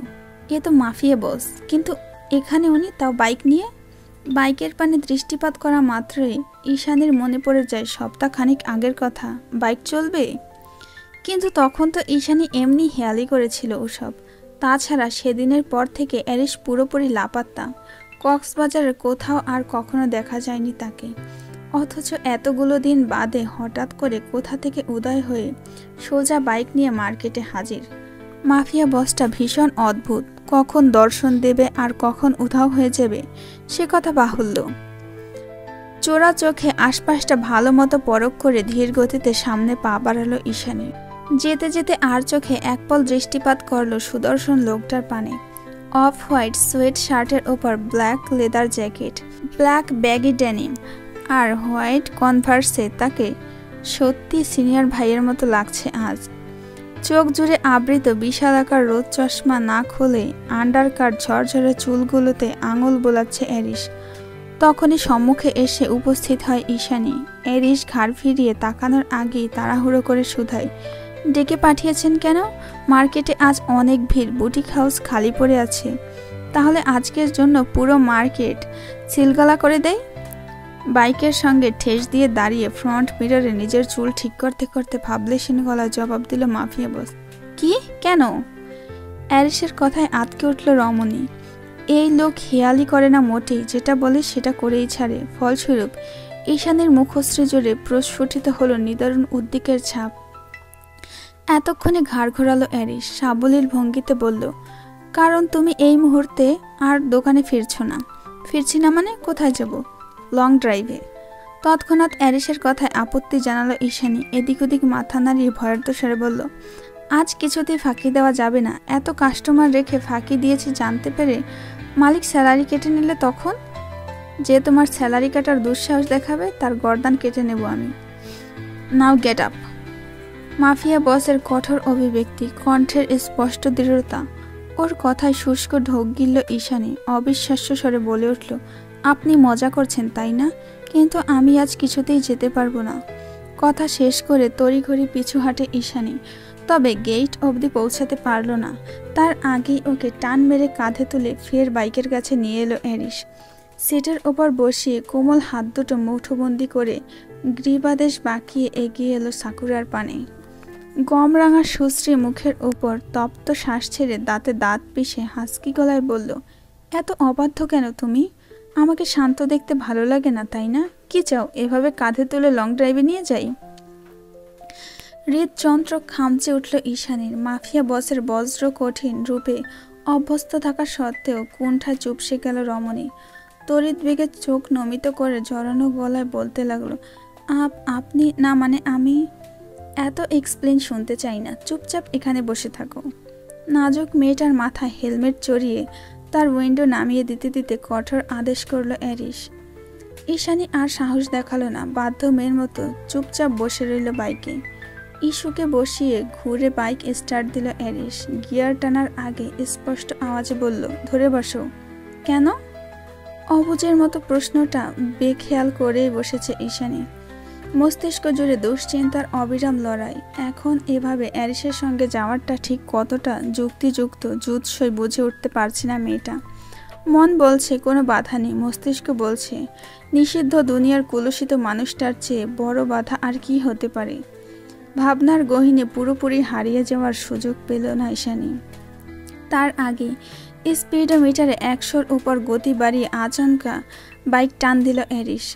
এ তো মাফিয়া বস, কিন্তু এখানে উনি, তাও বাইক নিয়ে। বাইকের পানে দৃষ্টিপাত করা মাত্রই ঈশানীর মনে পড়ে যায় সপ্তাহখানিক আগের কথা। বাইক চলবে? কিন্তু তখন তো ঈশানী এমনি হেয়ালি করেছিল ওসব। তাছাড়া সেদিনের পর থেকে অ্যারিস পুরোপুরি লাপাত্তা। কক্সবাজারের কোথাও আর কখনো দেখা যায়নি তাকে। অথচ এতগুলো দিন বাদে হঠাৎ করে কোথা থেকে উদয় হয়ে সোজা বাইক নিয়ে মার্কেটে হাজির। মাফিয়া বসটা ভীষণ অদ্ভুত, কখন দর্শন দেবে আর কখন উধাও হয়ে যাবে সে কথা বাহুল্য। চোরা চোখে আশপাশটা ভালো মতো পরখ করে ধীর গতিতে সামনে পা বাড়ালো ঈশানী। যেতে যেতে আর চোখে একপল দৃষ্টিপাত করল সুদর্শন লোকটার পানে। অফ হোয়াইট সোয়েট শার্টের ওপর black leather jacket, black baggy denim আর হোয়াইট কনভার্সে তাকে সত্যি সিনিয়র ভাইয়ের মতো লাগছে আজ। চোখ জুড়ে আবৃত বিশালাকার রোদ চশমা না খুলে আন্ডারকাট ঝরঝরে চুলগুলোতে আঙুল বোলাচ্ছে অ্যারিস। তখনই সম্মুখে এসে উপস্থিত হয় ঈশানী। এরিস ঘাড় ফিরিয়ে তাকানোর আগেই তাড়াহুড়ো করে শুধায়, ডেকে পাঠিয়েছেন কেন? মার্কেটে আজ অনেক ভিড়, বুটিক হাউস খালি পড়ে আছে। তাহলে আজকের জন্য পুরো মার্কেট সিলগালা করে দেয়। বাইকের সঙ্গে ঠেস দিয়ে দাঁড়িয়ে ফ্রন্ট মিররে নিজের চুল ঠিক করতে করতে ভাবলেশীন গলায় জবাব দিল মাফিয়া বস। কি? কেন? অ্যারিসের কথায় আটকে উঠল রমণী। এই লোক হেয়ালি করে না মোটেই, যেটা বলে সেটা করেই ছাড়ে। ফলস্বরূপ ঈশানীর মুখশ্রী জুড়ে প্রস্ফুটিত হলো নিদারুণ উদ্বেগের ছাপ। এতক্ষণে ঘাড় ঘোরালো অ্যারিস, সাবলীল ভঙ্গিতে বলল, কারণ তুমি এই মুহূর্তে আর দোকানে ফিরছো না। ফিরছি না মানে? কোথায় যাব? লং ড্রাইভে। তৎক্ষণাৎ অ্যারিসের কথায় আপত্তি জানালো ঈশানী। এদিক ওদিক মাথা নাড়িয়ে ভয়ার্ত স্বরে বলল, আজ কিছুতেই ফাঁকি দেওয়া যাবে না। এত কাস্টমার রেখে ফাঁকি দিয়েছি জানতে পেরে মালিক স্যালারি কেটে নিলে তখন? যে তোমার স্যালারি কাটার দুঃসাহস দেখাবে তার গর্দান কেটে নেব আমি। নাও গেট আপ। মাফিয়া বসের কঠোর অভিব্যক্তি, কণ্ঠের স্পষ্ট দৃঢ়তা। ওর কথায় শুষ্ক ঢোক গিলল ঈশানী। অবিশ্বাস্য স্বরে বলে উঠল, আপনি মজা করছেন তাই না? কিন্তু আমি আজ কিছুতেই যেতে পারবো না। কথা শেষ করে তড়িঘড়ি পিছু হাঁটে ঈশানী, তবে গেট অবধি পৌঁছাতে পারল না। তার আগেই ওকে টান মেরে কাঁধে তুলে ফের বাইকের কাছে নিয়ে এলো অ্যারিস। সিটের ওপর বসিয়ে কোমল হাত দুটো মুঠোবন্দি করে গ্রীবাদেশ বাঁকিয়ে এগিয়ে এলো সাকুরার পানে। গমরাঙা সুশ্রী মুখের ওপর তপ্ত শ্বাস ছেড়ে দাঁতে দাঁত পিষে হাসকি গলায় বলল, এত অবাধ্য কেন তুমি? আমাকে শান্ত দেখতে ভালো লাগে না তাই না? কি চাও, এভাবে কাঁধে তুলে লং ড্রাইভে নিয়ে যাই? হৃদযন্ত্র খামচে উঠল ঈশানীর। মাফিয়া বসের বজ্র কঠিন রূপে অভ্যস্ত থাকা সত্ত্বেও কুণ্ঠায় চুপসে গেল রমণী। তড়িৎ বেগে চোখ নমিত করে জড়ানো গলায় বলতে লাগলো, আপনি না মানে আমি? এত এক্সপ্লেন শুনতে চাই না, চুপচাপ এখানে বসে থাকো। নাজুক মেয়েটার মাথায় হেলমেট চড়িয়ে তার উইন্ডো নামিয়ে দিতে দিতে কঠোর আদেশ করলো অ্যারিস। ঈশানী আর সাহস দেখালো না, বাধ্য মেয়ের মতো চুপচাপ বসে রইল বাইকে। ইস্যুকে বসিয়ে ঘুরে বাইক স্টার্ট দিল অ্যারিস। গিয়ার টানার আগে স্পষ্ট আওয়াজে বলল, ধরে বসো। কেন? অবুঝের মতো প্রশ্নটা বেখেয়াল করেই বসেছে ঈশানী। মস্তিষ্ক জুড়ে দুশ্চিন্তার অবিরাম লড়াই। এখন এভাবে অ্যারিসের সঙ্গে যাওয়াটা ঠিক কতটা যুক্তিযুক্ত জুৎসই বুঝে উঠতে পারছে না মেয়েটা। মন বলছে কোনো বাধা নেই, মস্তিষ্ক বলছে নিষিদ্ধ দুনিয়ার কুলুষিত মানুষটার চেয়ে বড় বাধা আর কি হতে পারে। ভাবনার গহীনে পুরোপুরি হারিয়ে যাওয়ার সুযোগ পেল না ঈশানী। তার আগে স্পিডোমিটারে 100-র উপর গতি বাড়িয়ে আচমকা বাইক টান দিল অ্যারিস।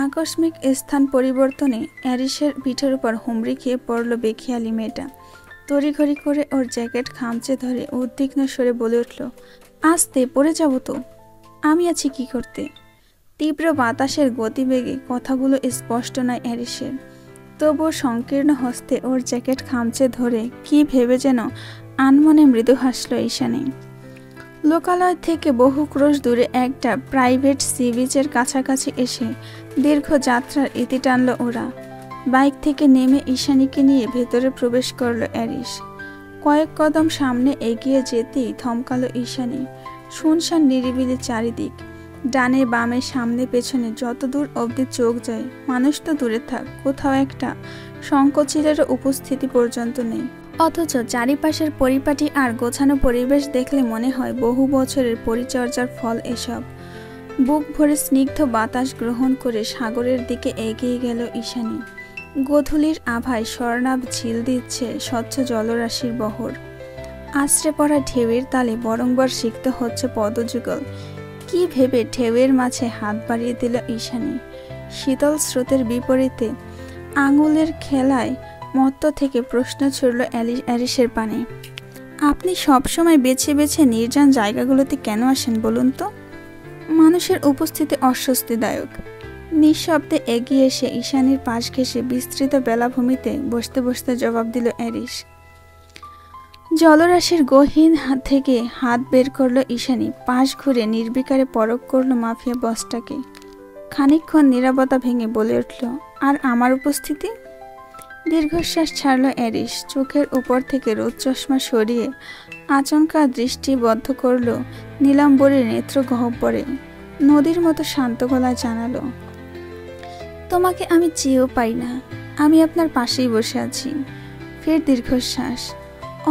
আকস্মিক স্থান পরিবর্তনে অ্যারিসের পিঠের উপর হুমড়ি খেয়ে পড়ল বেখেয়ালি মেয়েটা। তড়িঘড়ি করে ওর জ্যাকেট খামচে ধরে উদ্বিগ্ন স্বরে বলে উঠল, আস্তে, পড়ে যাব তো। আমি আছি কি করতে? তীব্র বাতাসের গতিবেগে কথাগুলো স্পষ্ট নয় অ্যারিসের, তবুও সংকীর্ণ হস্তে ওর জ্যাকেট খামচে ধরে কি ভেবে যেন আনমনে মৃদু হাসল ঈশানী। লোকালয় থেকে বহু ক্রোশ দূরে একটা প্রাইভেট সি বিচের কাছাকাছি এসে দীর্ঘ যাত্রার ইতি টানল ওরা। বাইক থেকে নেমে ঈশানীকে নিয়ে ভেতরে প্রবেশ করল অ্যারিস। কয়েক কদম সামনে এগিয়ে যেতেই থমকালো ঈশানী। শুনশান নিরিবিলি চারিদিক, ডানে বামে সামনে পেছনে যতদূর অবধি চোখ যায়, মানুষ তো দূরে থাক, কোথাও একটা সংকোচিলেরও উপস্থিতি পর্যন্ত নেই। অথচ চারিপাশের পরিপাটি আর গোছানো পরিবেশ দেখলে মনে হয় বহু বছরের পরিচর্যার ফল এসব। বুক ভরে স্নিগ্ধ বাতাস গ্রহণ করে সাগরের দিকে এগিয়ে গেল ঈশানী। গোধূলির আভায় স্বর্ণাভ ঝিল দিচ্ছে স্বচ্ছ জলরাশির বহর। আছড়ে পড়া ঢেউয়ের তালে বরংবার সিক্ত হচ্ছে পদযুগল। কি ভেবে ঢেউয়ের মাঝে হাত বাড়িয়ে দিল ঈশানী। শীতল স্রোতের বিপরীতে আঙুলের খেলায় মত্ত থেকে প্রশ্ন ছুড়ল অ্যারিসের পানে, আপনি সবসময় বেছে বেছে নির্জন জায়গাগুলোতে কেন আসেন বলুন তো? মানুষের উপস্থিতি অস্বস্তিদায়ক। নিঃশব্দে এগিয়ে এসে ঈশানীর পাশ ঘেঁষে বিস্তৃত বেলাভূমিতে বসতে বসতে জবাব দিল অ্যারিস। জলরাশির গহীন থেকে হাত বের করল ঈশানী। পাশ ঘুরে নির্বিকারে পরখ করল মাফিয়া বসটাকে। খানিকক্ষণ নীরবতা ভেঙে বলে উঠল, আর আমার উপস্থিতি? দীর্ঘশ্বাস ছাড়ল অ্যারিস। চোখের উপর থেকে রোদ চশমা সরিয়ে আচমকা দৃষ্টি বদ্ধ করল নীলাম্বরীর নেত্র গহ্বরে। নদীর মতো শান্ত গলায় জানালো, তোমাকে আমি চেয়েও পাই না, আমি আপনার পাশেই বসে আছি। ফের দীর্ঘশ্বাস।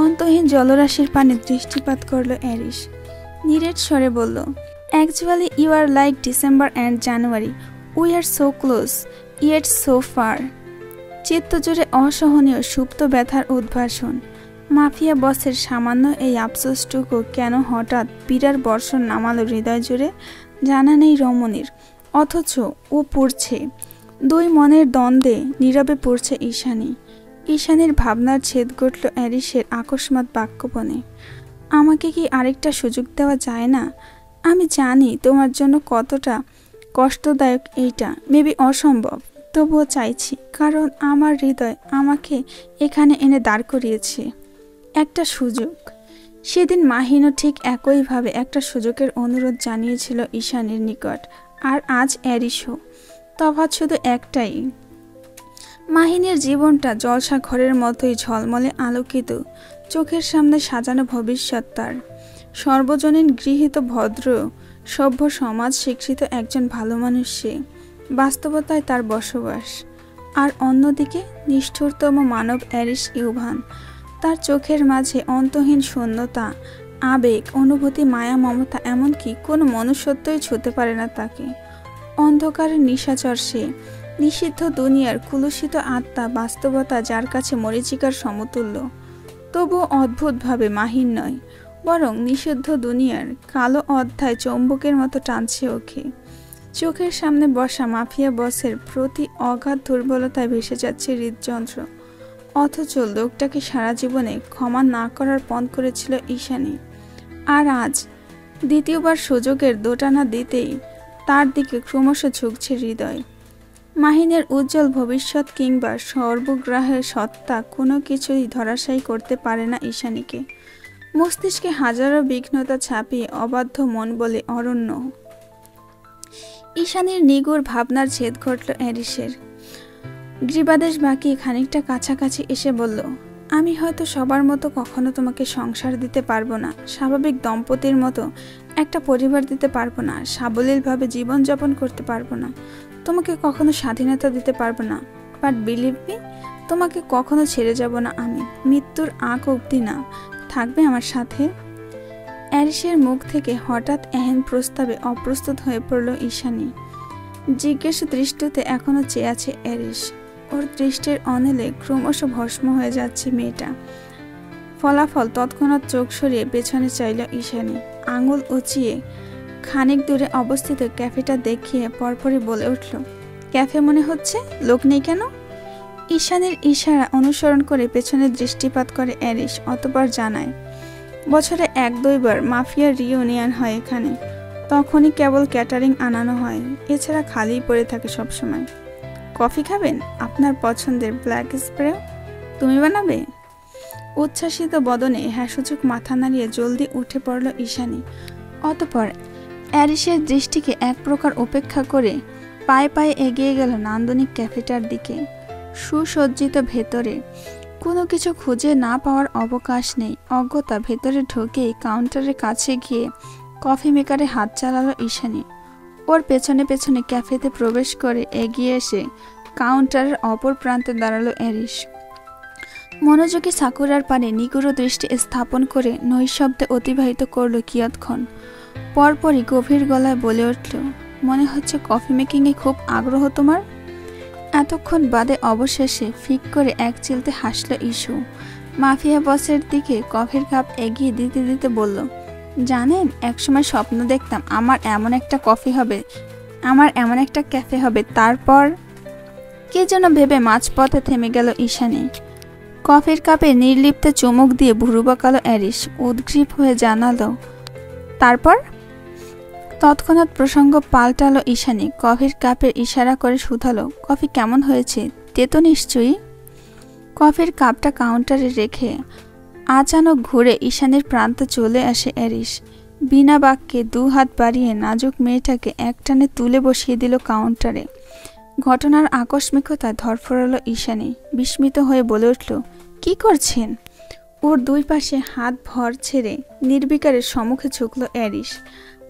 অন্তহীন জলরাশির পানে দৃষ্টিপাত করলো অ্যারিস। নিরেট স্বরে বলল, actually you are like December and January, we are so close yet so far. চিত্তজুড়ে অসহনীয় সুপ্ত ব্যথার উদ্ভাসন। মাফিয়া বসের সামান্য এই আফসোসটুকু কেন হঠাৎ পীড়ার বর্ষণ নামালো হৃদয় জুড়ে জানা নেই রমণীর। অথচ ও পড়ছে, দুই মনের দ্বন্দ্বে নীরবে পড়ছে ঈশানী। ঈশানীর ভাবনার ছেদ ঘটল অ্যারিসের আকস্মাৎ বাক্যপণে। আমাকে কি আরেকটা সুযোগ দেওয়া যায় না? আমি জানি তোমার জন্য কতটা কষ্টদায়ক এইটা, মেবি অসম্ভব, তবুও চাইছি, কারণ আমার হৃদয় আমাকে এখানে এনে দাঁড় করিয়েছে। একটা সুযোগ। সেদিন মাহিনও ঠিক একইভাবে একটা সুযোগের অনুরোধ জানিয়েছিল ঈশানীর নিকট, আর আজ অ্যারিসও। তফাৎ শুধু একটাই, মাহিনের জীবনটা জলসা ঘরের মতোই ঝলমলে আলোকিত, চোখের সামনে সাজানো ভবিষ্যৎ তার। সর্বজনীন গৃহীত ভদ্র সভ্য সমাজ স্বীকৃত একজন ভালো মানুষ সে, বাস্তবতায় তার বসবাস। আর অন্যদিকে নিষ্ঠুরতম মানব অ্যারিস ইউভান, তার চোখের মাঝে অন্তহীন শূন্যতা, আবেগ, অনুভূতি, মায়া, মমতা, এমনকি কোনো মনুষ্যত্বই ছুঁতে পারে না তাকে। অন্ধকারের নিশাচর সে, নিষিদ্ধ দুনিয়ার কুলুষিত আত্মা, বাস্তবতা যার কাছে মরীচিকার সমতুল্য। তবুও অদ্ভুতভাবে মাহিন নয়, বরং নিষিদ্ধ দুনিয়ার কালো অধ্যায় চৌম্বকের মতো টানছে ওকে। চোখের সামনে বসা মাফিয়া বসের প্রতি অগাধ দুর্বলতায় ভেসে যাচ্ছে হৃদযন্ত্র। অথচ লোকটাকে সারা জীবনে ক্ষমা না করার পণ করেছিল ঈশানী। আর আজ দ্বিতীয়বার সুযোগের দোটানা দিতেই তার দিকে ক্রমশ ঝুঁকছে হৃদয়। মাহিনের উজ্জ্বল ভবিষ্যৎ কিংবা সর্বগ্রাহের সত্তা কোনো কিছুই ধরাশায়ী করতে পারে না ঈশানীকে। মস্তিষ্কে হাজারো বিঘ্নতা ছাপিয়ে অবাধ্য মন বলে অরণ্য। ঈশানীর নিগুড় ভাবনার ছেদ ঘটল অ্যারিসের। গ্রীবাদেশ বাকি খানিকটা কাছাকাছি এসে বলল, আমি হয়তো সবার মতো কখনো তোমাকে সংসার দিতে পারবো না, স্বাভাবিক দম্পতির মতো একটা পরিবার দিতে পারবো না, সাবলীলভাবে জীবনযাপন করতে পারবো না, তোমাকে কখনো স্বাধীনতা দিতে পারবো না, বাট বিলিভ মি, তোমাকে কখনো ছেড়ে যাব না আমি, মৃত্যুর আগ অবধি না, থাকবে আমার সাথে। অ্যারিসের মুখ থেকে হঠাৎ এহেন প্রস্তাবে অপ্রস্তুত হয়ে পড়ল ঈশানী। জিজ্ঞেস দৃষ্টিতে এখনো চেয়ে আছে অ্যারিস। ওর দৃষ্টির অনিলে ক্রমশ ভস্ম হয়ে যাচ্ছে মেয়েটা। ফলাফল তৎক্ষণাৎ চোখ সরিয়ে পেছনে চাইল ঈশানী। আঙুল উঁচিয়ে খানিক দূরে অবস্থিত ক্যাফেটা দেখিয়ে পরপরই বলে উঠল, ক্যাফে মনে হচ্ছে, লোক নেই কেন? ঈশানীর ইশারা অনুসরণ করে পেছনে দৃষ্টিপাত করে অ্যারিস, অতঃপর জানায়, বছরে 1-2 বার মাফিয়া রিউনিয়ন হয় এখানে, তখনই কেবল ক্যাটারিং আনানো হয়, এছাড়া খালিই পড়ে থাকে সবসময়। কফি খাবেন? আপনার পছন্দের ব্ল্যাক স্প্রে তুমি বানাবে? উচ্ছ্বাসিত বদনে হ্যাসূচক মাথা নাড়িয়ে জলদি উঠে পড়ল ঈশানী। অতঃপর অ্যারিসের দৃষ্টিকে এক প্রকার উপেক্ষা করে পায়ে পায়ে এগিয়ে গেল নান্দনিক ক্যাফেটার দিকে। সুসজ্জিত ভেতরে কোনো কিছু খুঁজে না পাওয়ার অবকাশ নেই। অজ্ঞতা ভেতরে ঢুকেই কাউন্টারের কাছে গিয়ে কফি মেকারে হাত চালালো ঈশানী। ওর পেছনে পেছনে ক্যাফেতে প্রবেশ করে এগিয়ে এসে কাউন্টারের অপর প্রান্তে দাঁড়ালো অ্যারিস। মনোযোগী সাকুরার পানে নিগুড় দৃষ্টি স্থাপন করে নৈশব্দে অতিবাহিত করল কিয়ৎক্ষণ। পরপরই গভীর গলায় বলে উঠল, মনে হচ্ছে কফি মেকিংয়ে খুব আগ্রহ তোমার। এতক্ষণ বাদে অবশেষে ফিক করে এক চিলতে হাসল ইস্যু। মাফিয়া বসের দিকে কফির কাপ এগিয়ে দিতে দিতে বলল, জানেন, একসময় স্বপ্ন দেখতাম আমার এমন একটা ক্যাফে হবে। তারপর কে যেন ভেবে মাঝপথে থেমে গেল ঈশানী। কফির কাপে নির্লিপ্তে চুমুক দিয়ে ভুরু বাঁকালো অ্যারিস। উদ্গ্রীব হয়ে জানালো, তারপর? তৎক্ষণাৎ প্রসঙ্গ পাল্টালো ঈশানী। কফির কাপের ইশারা করে শুধালো, কফি কেমন হয়েছে? তেতো নিশ্চয়ই। কফির কাপটা কাউন্টারে রেখে আচানক ঘুরে ঈশানীর প্রান্তে চলে আসে অ্যারিস। বিনা বাক্যে 2 হাত বাড়িয়ে নাজুক মেয়েটাকে একটানে তুলে বসিয়ে দিল কাউন্টারে। ঘটনার আকস্মিকতায় ধরফরালো ঈশানী। বিস্মিত হয়ে বলে উঠল, কি করছেন? ওর দুই পাশে হাত ভর ছেড়ে নির্বিকারের সম্মুখে ঝুঁকল অ্যারিস।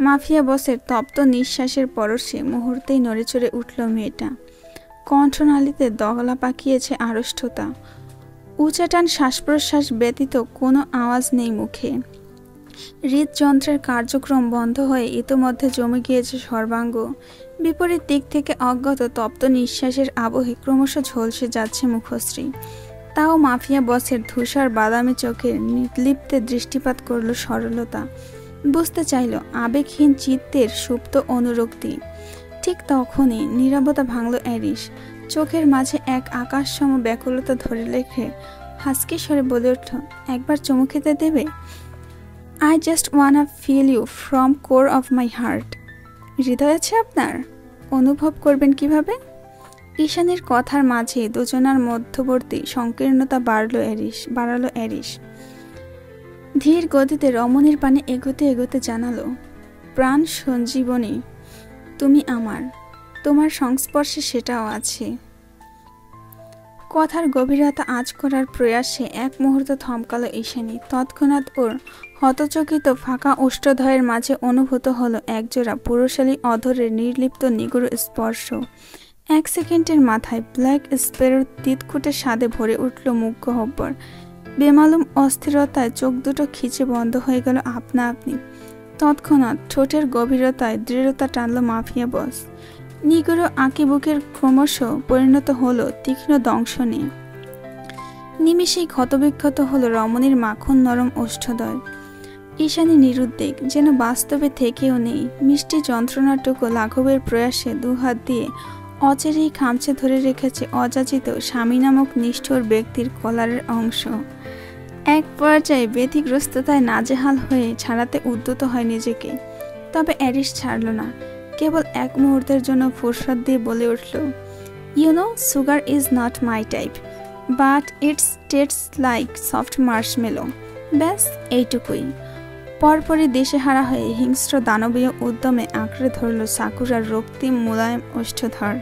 মাফিয়া বসের তপ্ত নিঃশ্বাসের পরশে মুহূর্তেই নড়েচড়ে উঠল মেয়েটা। কণ্ঠনালীতে দগলা পাকিয়েছে আড়ষ্টতা। উচাটান শ্বাস প্রশ্বাস ব্যতীত কোনো আওয়াজ নেই মুখে। হৃদযন্ত্রের কার্যক্রম বন্ধ হয়ে ইতোমধ্যে জমে গিয়েছে সর্বাঙ্গ। বিপরীত দিক থেকে অজ্ঞাত তপ্ত নিঃশ্বাসের আবহে ক্রমশ ঝলসে যাচ্ছে মুখশ্রী। তাও মাফিয়া বসের ধূসর বাদামি চোখের নির্লিপ্তে দৃষ্টিপাত করল সরলতা। বুঝতে চাইল আবেগহীন চিত্তের সুপ্ত অনুরক্তি। ঠিক তখনই নীরবতা ভাঙল অ্যারিস। চোখের মাঝে এক আকাশসম ব্যাকুলতা ধরে রেখে হাসকি স্বরে বলে উঠল, একবার চুমু খেতে দেবে? I just wanna feel you from core of my heart. হৃদয় আছে আপনার? অনুভব করবেন কিভাবে? ঈশানীর কথার মাঝে দুজনার মধ্যবর্তী সংকীর্ণতা বাড়ালো অ্যারিস। ধীর গতিতে রমণীর পানে এগোতে এগোতে জানালো, প্রাণ সঞ্জীবনী তুমি আমার, তোমার সংস্পর্শে সেটাও আছে। কথার গভীরতা আঁচ করার প্রয়াসে এক মুহূর্ত থমকালো ঈশানী। তৎক্ষণাৎ ওর হতচকিত ফাঁকা ওষ্ঠদ্বয়ের মাঝে অনুভূত হলো একজোড়া পুরুষালী অধরের নির্লিপ্ত নিগুড় স্পর্শ। এক সেকেন্ডের মাথায় ব্ল্যাক স্প্যারোর তিতকুটে স্বাদে ভরে উঠল মুখ গহ্বর। বেমালুম অস্থিরতায় চোখ দুটো খিচে বন্ধ হয়ে গেল আপনা আপনি। তৎক্ষণাৎ ঠোঁটের গভীরতায় দৃঢ়তা টানল মাফিয়া বস। নিগুড় আঁকিবুকের ক্রমশ পরিণত হলো তীক্ষ্ণ দংশনে। নিমেষেই ক্ষতবিক্ষত হলো রমণীর মাখন নরম ওষ্ঠদ্বয়। ঈশানী নিরুদ্বেগ, যেন বাস্তবে থেকেও নেই। মিষ্টি যন্ত্রণাটুকু লাঘবের প্রয়াসে দুহাত দিয়ে অচেরেই খামচে ধরে রেখেছে অযাচিত স্বামী নামক নিষ্ঠুর ব্যক্তির কলারের অংশ। এক পর্যায়ে ব্যতিগ্রস্ততায় নাজেহাল হয়ে ছাড়াতে উদ্যত হয় নিজেকে। তবে অ্যারিস ছাড়ল না। কেবল এক মুহূর্তের জন্য ফুরসত দিয়ে বলে উঠল, you know, sugar is not my type, but it's tastes like soft marshmallow. ব্যাস এইটুকুই। পরপরই দিশেহারা হয়ে হিংস্র দানবীয় উদ্যমে আঁকড়ে ধরল সাকুরার রক্তিম মুলায়ম ওষ্ঠধর।